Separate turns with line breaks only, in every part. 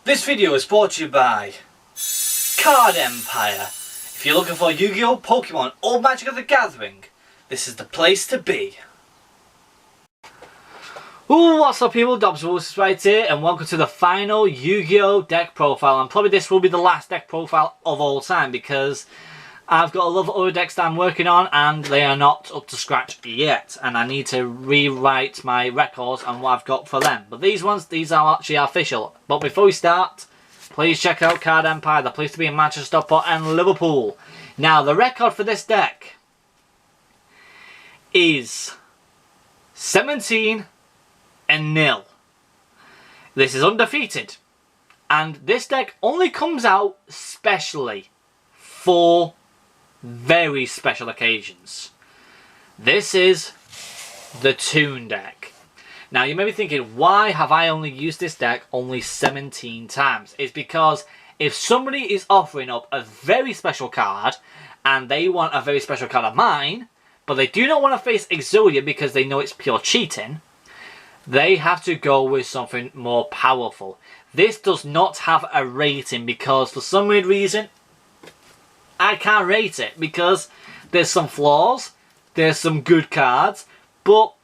This video is brought to you by Card Empire. If you're looking for Yu-Gi-Oh, Pokemon or Magic of the Gathering, this is the place to be. Ooh, what's up people, Dobbs right here and welcome to the final Yu-Gi-Oh deck profile, and probably this will be the last deck profile of all time because I've got a lot of other decks that I'm working on and they are not up to scratch yet, and I need to rewrite my records and what I've got for them. But these are actually official. But before we start, please check out Card Empire, the place to be in Manchester, Stockport and Liverpool. Now the record for this deck is 17-0. This is undefeated, and this deck only comes out specially for very special occasions. This is the Toon deck. Now you may be thinking, why have I only used this deck only 17 times? It's because if somebody is offering up a very special card and they want a very special card of mine, but they do not want to face Yugioh because they know it's pure cheating, they have to go with something more powerful. This does not have a rating because for some weird reason I can't rate it, because there's some flaws, there's some good cards, but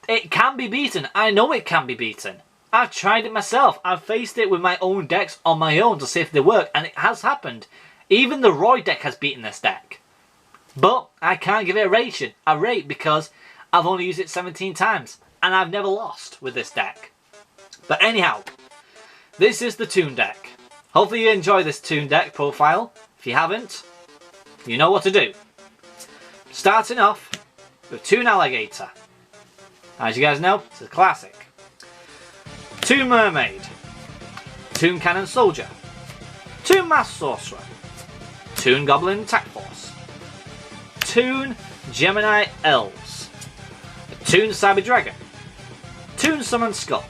it can be beaten. I know it can be beaten. I've tried it myself. I've faced it with my own decks on my own to see if they work, and it has happened. Even the Roy deck has beaten this deck. But I can't give it a rate because I've only used it 17 times, and I've never lost with this deck. But anyhow, this is the Toon deck. Hopefully you enjoy this Toon deck profile. If you haven't, you know what to do. Starting off with Toon Alligator. As you guys know, it's a classic. Toon Mermaid. Toon Cannon Soldier. Toon Masked Sorcerer. Toon Goblin Attack Force. Toon Gemini Elves. Toon Cyber Dragon. Toon Summon Skull.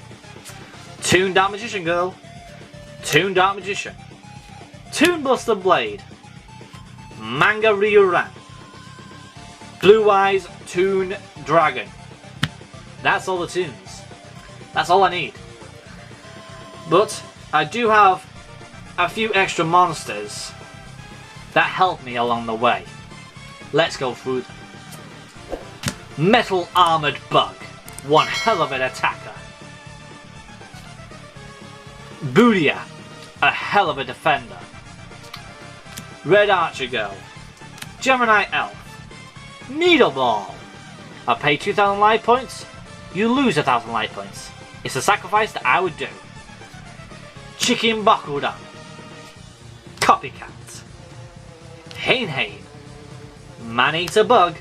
Toon Dark Magician Girl. Toon Dark Magician. Toon Buster Blade. Manga Ryuran. Blue Eyes Toon Dragon. That's all the toons. That's all I need. But I do have a few extra monsters that help me along the way. Let's go through them. Metal Armored Bug. One hell of an attacker. Boodia. A hell of a defender. Red Archer Girl. Gemini Elf. Needle Ball. I pay 2,000 life points, you lose 1,000 life points. It's a sacrifice that I would do. Chicken Bakudan. Copycat. Hein. Man-Eater Bug.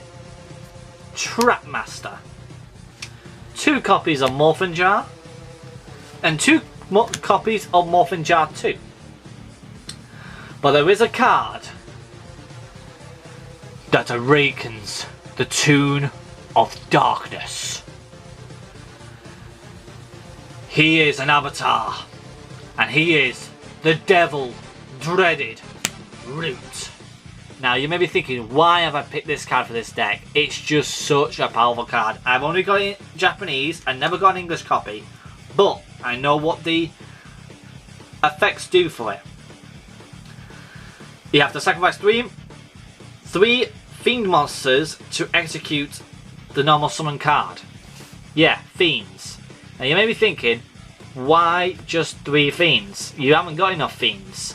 Trapmaster. 2 copies of Morphin Jar. And 2 copies of Morphin Jar 2. But there is a card that awakens the Toon of Darkness. He is an avatar, and he is the devil dreaded Root. Now you may be thinking, why have I picked this card for this deck? It's just such a powerful card. I've only got it in Japanese, I never got an English copy, but I know what the effects do for it. You have to sacrifice 3 Fiend monsters to execute the normal summon card. Yeah, Fiends. Now you may be thinking, why just 3 Fiends? You haven't got enough Fiends.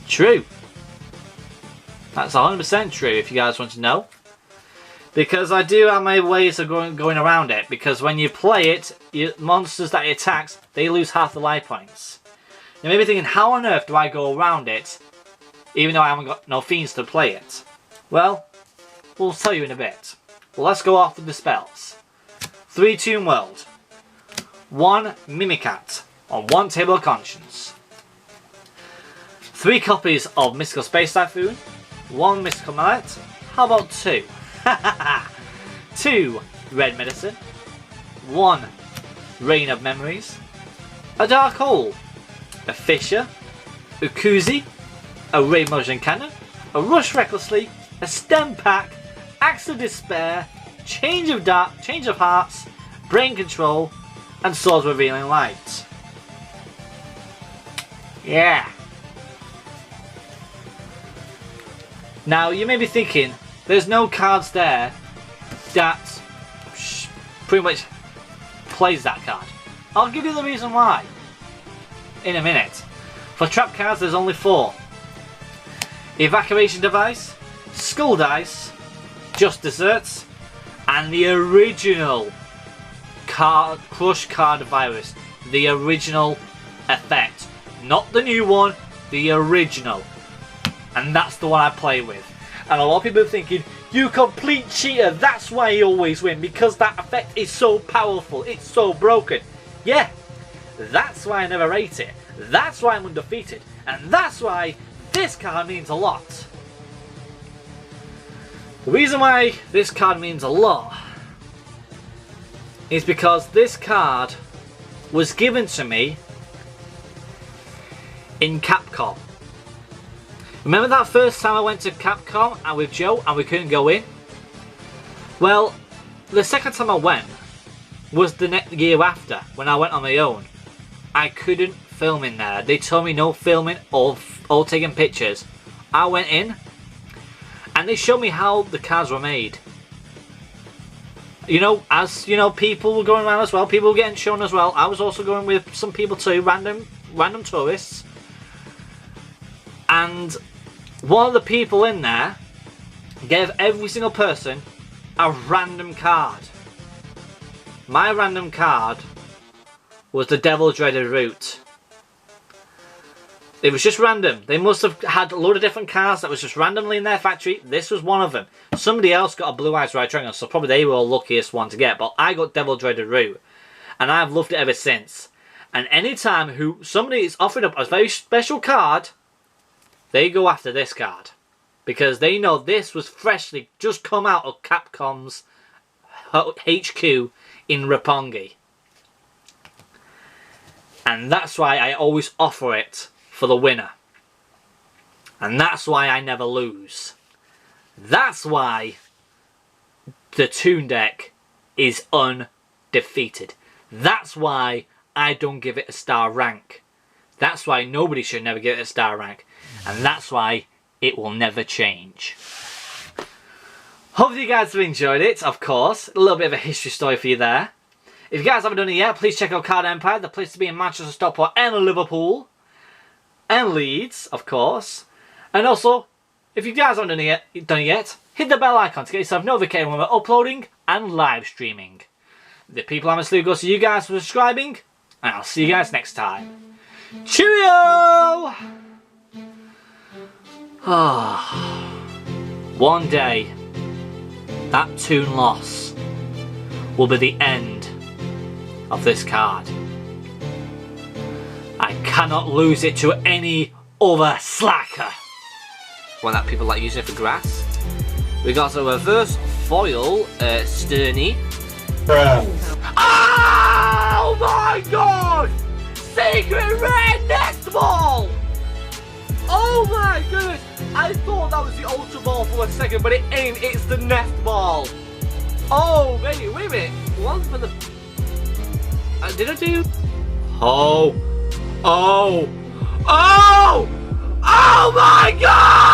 True. That's 100% true if you guys want to know. Because I do have my ways of going around it. Because when you play it, your monsters that it attacks, they lose half the life points. You may be thinking, how on earth do I go around it even though I haven't got no Fiends to play it? Well, we'll tell you in a bit. Well, let's go off with the spells. 3 Toon World. 1 Mimicat on 1 Table of Conscience. 3 copies of Mystical Space Typhoon. 1 Mystical Mallet. How about 2? 2 Red Medicine. 1 Rain of Memories. A Dark Hole. A Fissure. A Kuzi. A Ray Motion Cannon. A Rush Recklessly. A Stem Pack. Axe of Despair. Change of Hearts. Brain Control. And Swords Revealing Light. Yeah. Now, you may be thinking, there's no cards there that pretty much plays that card. I'll give you the reason why in a minute. For trap cards, there's only 4. Evacuation Device, Skull Dice, Just Desserts, and the original Crush Card Virus. The original effect. Not the new one, the original. And that's the one I play with. And a lot of people are thinking, you complete cheater, that's why you always win, because that effect is so powerful, it's so broken. Yeah, that's why I never rate it. That's why I'm undefeated. And that's why this card means a lot. The reason why this card means a lot is because this card was given to me in Capcom. Remember that first time I went to Capcom and with Joe and we couldn't go in? Well, the second time I went was the next year after, when I went on my own. I couldn't film in there. They told me no filming or taking pictures. I went in and they showed me how the cards were made. You know, as you know, people were going around as well. People were getting shown as well. I was also going with some people too, random tourists. And one of the people in there gave every single person a random card. My random card was the Devil Dreaded Route. It was just random. They must have had a load of different cards that was just randomly in their factory. This was one of them. Somebody else got a Blue Eyes Right Triangle, so probably they were the luckiest one to get. But I got Devil Dreaded Route, and I've loved it ever since. And anytime somebody is offering up a very special card, they go after this card. Because they know this was freshly just come out of Capcom's HQ in Roppongi. And that's why I always offer it for the winner. And that's why I never lose. That's why the Toon deck is undefeated. That's why I don't give it a star rank. That's why nobody should never give it a star rank. And that's why it will never change. Hope you guys have enjoyed it, of course. A little bit of a history story for you there. If you guys haven't done it yet, please check out Card Empire, the place to be in Manchester, Stockport and Liverpool. And Leeds, of course. And also, if you guys haven't done it yet, hit the bell icon to get yourself notified when we're uploading and live streaming. The people I'm asleep goes to you guys for subscribing, and I'll see you guys next time. Cheerio! One day, that Toon loss will be the end of this card. I cannot lose it to any other slacker. Well, that people like using it for grass. We got a reverse foil Sterny. Oh my god! Secret Rare Nest Ball! Oh my goodness! I thought that was the Ultra Ball for a second, but it ain't. It's the Nest Ball. Oh, wait a minute. One for the... did I do... Oh! Oh! Oh! Oh my god!